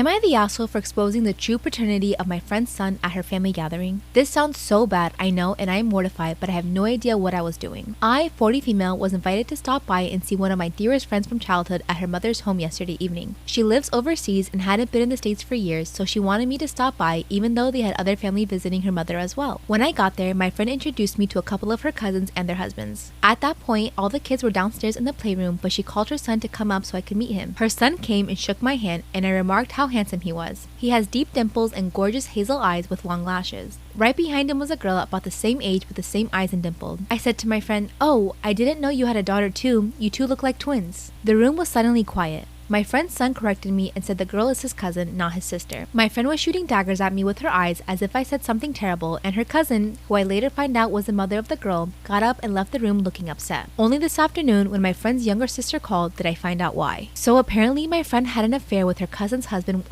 Am I the asshole for exposing the true paternity of my friend's son at her family gathering? This sounds so bad, I know, and I am mortified, but I have no idea what I was doing. I, 40 female, was invited to stop by and see one of my dearest friends from childhood at her mother's home yesterday evening. She lives overseas and hadn't been in the States for years, so she wanted me to stop by even though they had other family visiting her mother as well. When I got there, my friend introduced me to a couple of her cousins and their husbands. At that point, all the kids were downstairs in the playroom, but she called her son to come up so I could meet him. Her son came and shook my hand, and I remarked how handsome he was. He has deep dimples and gorgeous hazel eyes with long lashes. Right behind him was a girl about the same age with the same eyes and dimpled. I said to my friend, "Oh, I didn't know you had a daughter too. You two look like twins." The room was suddenly quiet. My friend's son corrected me and said the girl is his cousin, not his sister. My friend was shooting daggers at me with her eyes as if I said something terrible, and her cousin, who I later find out was the mother of the girl, got up and left the room looking upset. Only this afternoon, when my friend's younger sister called, did I find out why. So apparently my friend had an affair with her cousin's husband.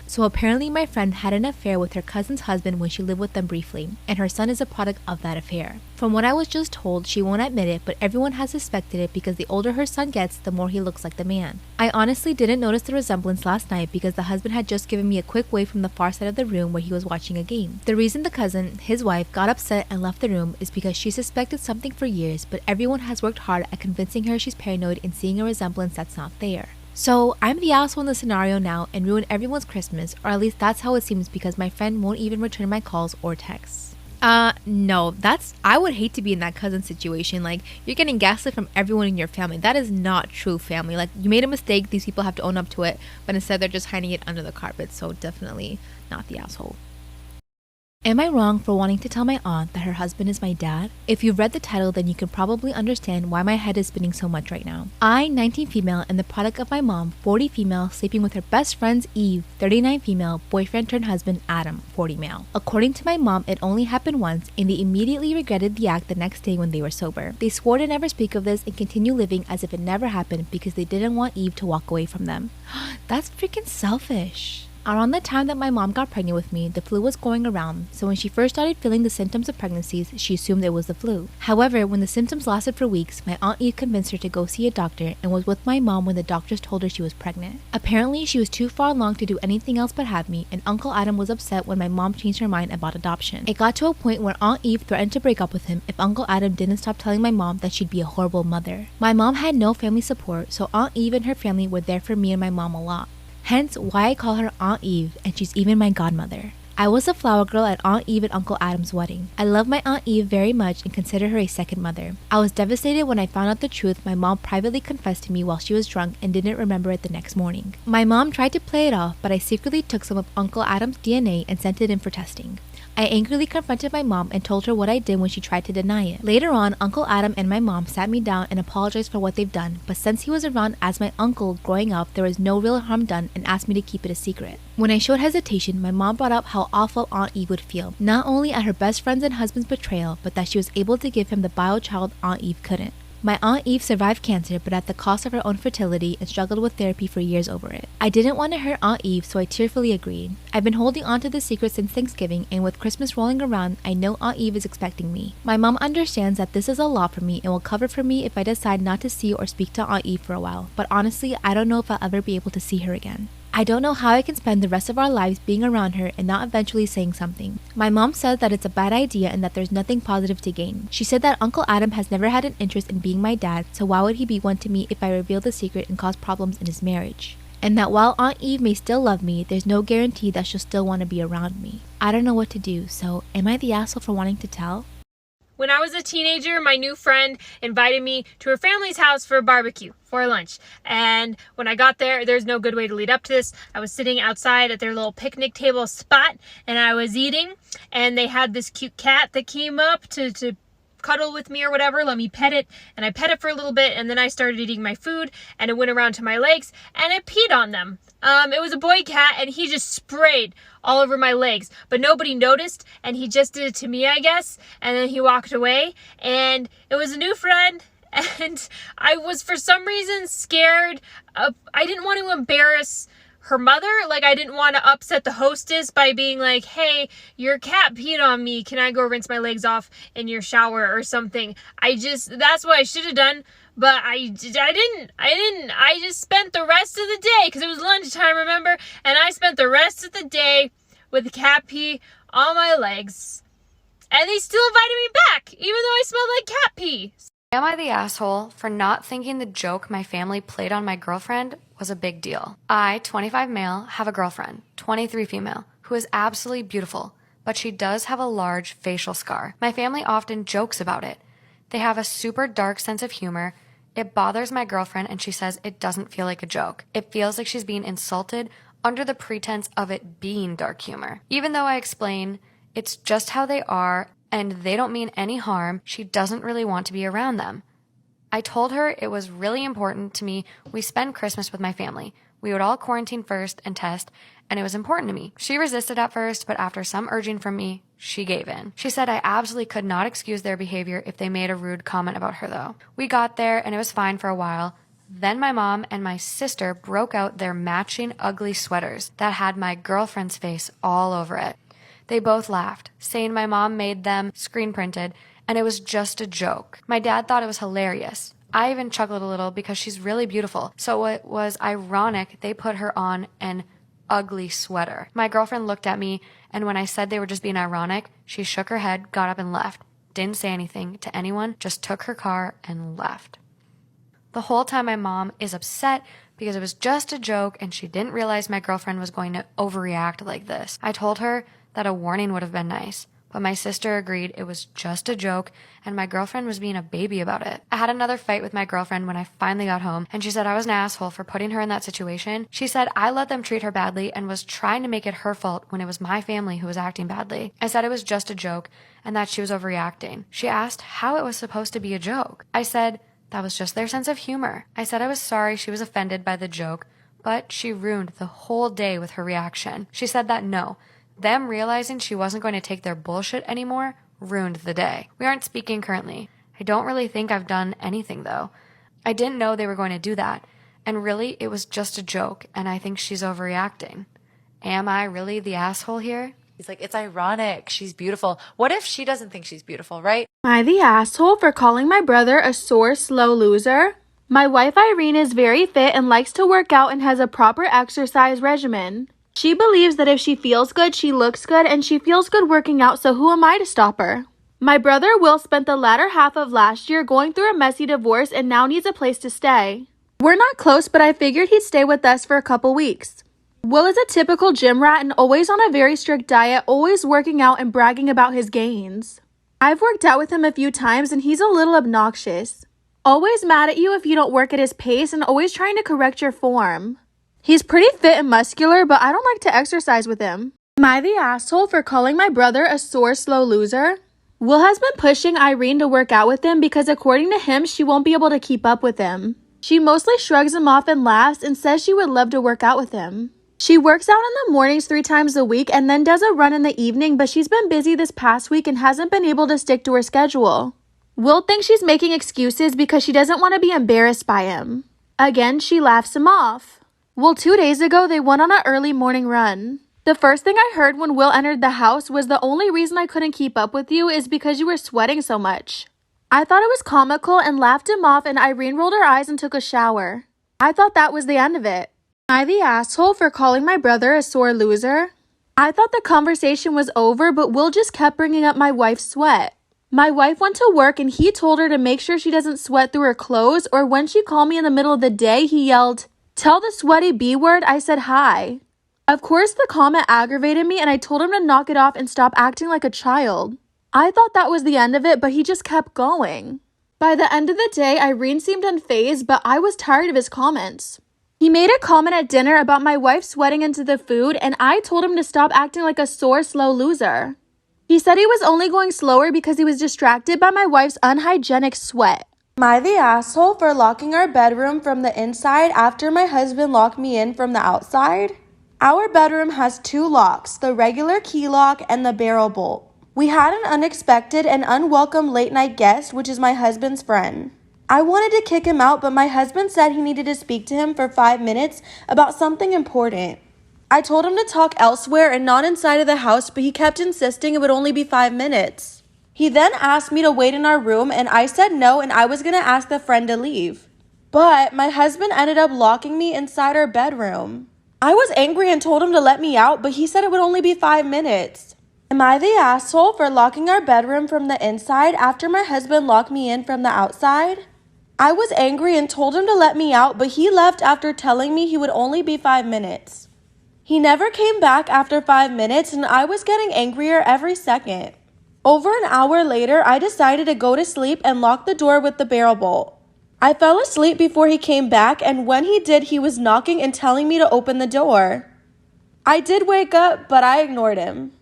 So apparently my friend had an affair with her cousin's husband when she lived with them briefly, and her son is a product of that affair. From what I was just told, she won't admit it, but everyone has suspected it because the older her son gets, the more he looks like the man. I honestly didn't notice the resemblance last night because the husband had just given me a quick wave from the far side of the room where he was watching a game. The reason the cousin, his wife, got upset and left the room is because she suspected something for years, but everyone has worked hard at convincing her she's paranoid and seeing a resemblance that's not there. So, I'm the asshole in the scenario now and ruin everyone's Christmas, or at least that's how it seems because my friend won't even return my calls or texts. No, I would hate to be in that cousin situation. Like, you're getting gaslit from everyone in your family. That is not true family. Like, you made a mistake, these people have to own up to it, but instead they're just hiding it under the carpet, so definitely not the asshole. Am I wrong for wanting to tell my aunt that her husband is my dad? If you've read the title, then you can probably understand why my head is spinning so much right now. I, 19 female, am the product of my mom, 40 female, sleeping with her best friend's Eve, 39 female, boyfriend turned husband Adam, 40 male. According to my mom, it only happened once, and they immediately regretted the act the next day when they were sober. They swore to never speak of this and continue living as if it never happened because they didn't want Eve to walk away from them. That's freaking selfish. Around the time that my mom got pregnant with me, the flu was going around, so when she first started feeling the symptoms of pregnancies, she assumed it was the flu. However, when the symptoms lasted for weeks, my Aunt Eve convinced her to go see a doctor and was with my mom when the doctors told her she was pregnant. Apparently, she was too far along to do anything else but have me, and Uncle Adam was upset when my mom changed her mind about adoption. It got to a point where Aunt Eve threatened to break up with him if Uncle Adam didn't stop telling my mom that she'd be a horrible mother. My mom had no family support, so Aunt Eve and her family were there for me and my mom a lot. Hence why I call her Aunt Eve, and she's even my godmother. I was a flower girl at Aunt Eve and Uncle Adam's wedding. I love my Aunt Eve very much and consider her a second mother. I was devastated when I found out the truth my mom privately confessed to me while she was drunk and didn't remember it the next morning. My mom tried to play it off, but I secretly took some of Uncle Adam's DNA and sent it in for testing. I angrily confronted my mom and told her what I did when she tried to deny it. Later on, Uncle Adam and my mom sat me down and apologized for what they've done, but since he was around as my uncle growing up, there was no real harm done and asked me to keep it a secret. When I showed hesitation, my mom brought up how awful Aunt Eve would feel, not only at her best friend's and husband's betrayal, but that she was able to give him the bio child Aunt Eve couldn't. My Aunt Eve survived cancer, but at the cost of her own fertility and struggled with therapy for years over it. I didn't want to hurt Aunt Eve, so I tearfully agreed. I've been holding on to this secret since Thanksgiving, and with Christmas rolling around, I know Aunt Eve is expecting me. My mom understands that this is a lot for me and will cover for me if I decide not to see or speak to Aunt Eve for a while, but honestly, I don't know if I'll ever be able to see her again. I don't know how I can spend the rest of our lives being around her and not eventually saying something. My mom said that it's a bad idea and that there's nothing positive to gain. She said that Uncle Adam has never had an interest in being my dad, so why would he be one to me if I reveal the secret and cause problems in his marriage? And that while Aunt Eve may still love me, there's no guarantee that she'll still want to be around me. I don't know what to do, so am I the asshole for wanting to tell? When I was a teenager, my new friend invited me to her family's house for a barbecue, for lunch. And when I got there, there's no good way to lead up to this. I was sitting outside at their little picnic table spot, and I was eating, and they had this cute cat that came up to cuddle with me or whatever, let me pet it, and I pet it for a little bit, and then I started eating my food, and it went around to my legs, and it peed on them. It was a boy cat, and he just sprayed all over my legs, but nobody noticed, and he just did it to me, I guess, and then he walked away, and it was a new friend, and I was for some reason scared. I didn't want to embarrass her mother. Like, I didn't want to upset the hostess by being like, hey, your cat peed on me, can I go rinse my legs off in your shower or something. That's what I should have done, but I didn't. I just spent the rest of the day, because it was lunchtime, remember? And I spent the rest of the day with cat pee on my legs. And they still invited me back, even though I smelled like cat pee. Am I the asshole for not thinking the joke my family played on my girlfriend was a big deal? I, 25 male, have a girlfriend, 23 female, who is absolutely beautiful, but she does have a large facial scar. My family often jokes about it. They have a super dark sense of humor. It bothers my girlfriend, and she says it doesn't feel like a joke. It feels like she's being insulted under the pretense of it being dark humor. Even though I explain it's just how they are and they don't mean any harm, she doesn't really want to be around them. I told her it was really important to me we spend Christmas with my family. We would all quarantine first and test, and it was important to me. She resisted at first, but after some urging from me, she gave in. She said I absolutely could not excuse their behavior if they made a rude comment about her, though. We got there, and it was fine for a while. Then my mom and my sister broke out their matching ugly sweaters that had my girlfriend's face all over it. They both laughed, saying my mom made them screen printed, and it was just a joke. My dad thought it was hilarious. I even chuckled a little because she's really beautiful, so it was ironic they put her on an ugly sweater. My girlfriend looked at me, and when I said they were just being ironic, she shook her head, got up and left. Didn't say anything to anyone, just took her car and left. The whole time my mom is upset because it was just a joke and she didn't realize my girlfriend was going to overreact like this. I told her that a warning would have been nice, but my sister agreed it was just a joke and my girlfriend was being a baby about it. I had another fight with my girlfriend when I finally got home, and she said I was an asshole for putting her in that situation. She said I let them treat her badly and was trying to make it her fault when it was my family who was acting badly. I said it was just a joke and that she was overreacting. She asked how it was supposed to be a joke. I said that was just their sense of humor. I said I was sorry she was offended by the joke, but she ruined the whole day with her reaction. She said that no, them realizing she wasn't going to take their bullshit anymore ruined the day. We aren't speaking currently. I don't really think I've done anything, though. I didn't know they were going to do that, and really, it was just a joke, and I think she's overreacting. Am I really the asshole here? He's like, it's ironic. She's beautiful. What if she doesn't think she's beautiful, right? Am I the asshole for calling my brother a sore, slow loser? My wife Irene is very fit and likes to work out and has a proper exercise regimen. She believes that if she feels good, she looks good, and she feels good working out, so who am I to stop her? My brother Will spent the latter half of last year going through a messy divorce and now needs a place to stay. We're not close, but I figured he'd stay with us for a couple weeks. Will is a typical gym rat and always on a very strict diet, always working out and bragging about his gains. I've worked out with him a few times and he's a little obnoxious. Always mad at you if you don't work at his pace and always trying to correct your form. He's pretty fit and muscular, but I don't like to exercise with him. Am I the asshole for calling my brother a sore, slow loser? Will has been pushing Irene to work out with him because according to him, she won't be able to keep up with him. She mostly shrugs him off and laughs and says she would love to work out with him. She works out in the mornings 3 times a week and then does a run in the evening, but she's been busy this past week and hasn't been able to stick to her schedule. Will thinks she's making excuses because she doesn't want to be embarrassed by him. Again, she laughs him off. Well, 2 days ago, they went on an early morning run. The first thing I heard when Will entered the house was the only reason I couldn't keep up with you is because you were sweating so much. I thought it was comical and laughed him off, and Irene rolled her eyes and took a shower. I thought that was the end of it. Am I the asshole for calling my brother a sore loser? I thought the conversation was over, but Will just kept bringing up my wife's sweat. My wife went to work and he told her to make sure she doesn't sweat through her clothes, or when she called me in the middle of the day, he yelled, "Tell the sweaty B word I said hi." Of course, the comment aggravated me and I told him to knock it off and stop acting like a child. I thought that was the end of it, but he just kept going. By the end of the day, Irene seemed unfazed, but I was tired of his comments. He made a comment at dinner about my wife sweating into the food, and I told him to stop acting like a sore, slow loser. He said he was only going slower because he was distracted by my wife's unhygienic sweat. Am I the asshole for locking our bedroom from the inside after my husband locked me in from the outside? Our bedroom has 2 locks, the regular key lock and the barrel bolt. We had an unexpected and unwelcome late night guest, which is my husband's friend. I wanted to kick him out, but my husband said he needed to speak to him for 5 minutes about something important. I told him to talk elsewhere and not inside of the house, but he kept insisting it would only be 5 minutes. He then asked me to wait in our room, and I said no, and I was going to ask the friend to leave. But my husband ended up locking me inside our bedroom. I was angry and told him to let me out, but he said it would only be 5 minutes. Am I the asshole for locking our bedroom from the inside after my husband locked me in from the outside? I was angry and told him to let me out, but he left after telling me he would only be 5 minutes. He never came back after 5 minutes, and I was getting angrier every second. Over an hour later, I decided to go to sleep and lock the door with the barrel bolt. I fell asleep before he came back, and when he did, he was knocking and telling me to open the door. I did wake up, but I ignored him.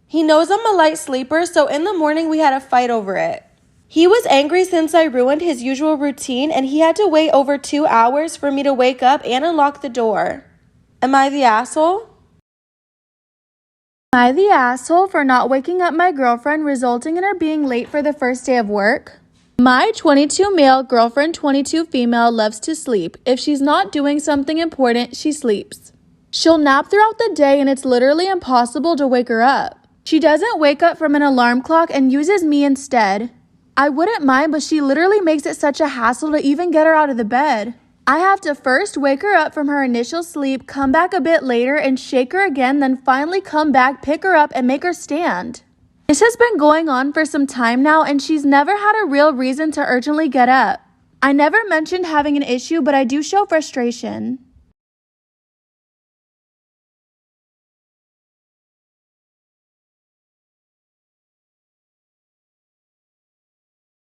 He knows I'm a light sleeper, so in the morning we had a fight over it. He was angry since I ruined his usual routine, and he had to wait over 2 hours for me to wake up and unlock the door. Am I the asshole? Am I the asshole for not waking up my girlfriend, resulting in her being late for the first day of work? My 22 male girlfriend, 22 female, loves to sleep. If she's not doing something important, she sleeps. She'll nap throughout the day, and it's literally impossible to wake her up. She doesn't wake up from an alarm clock and uses me instead. I wouldn't mind, but she literally makes it such a hassle to even get her out of the bed. I have to first wake her up from her initial sleep, come back a bit later and shake her again, then finally come back, pick her up, and make her stand. This has been going on for some time now, and she's never had a real reason to urgently get up. I never mentioned having an issue, but I do show frustration.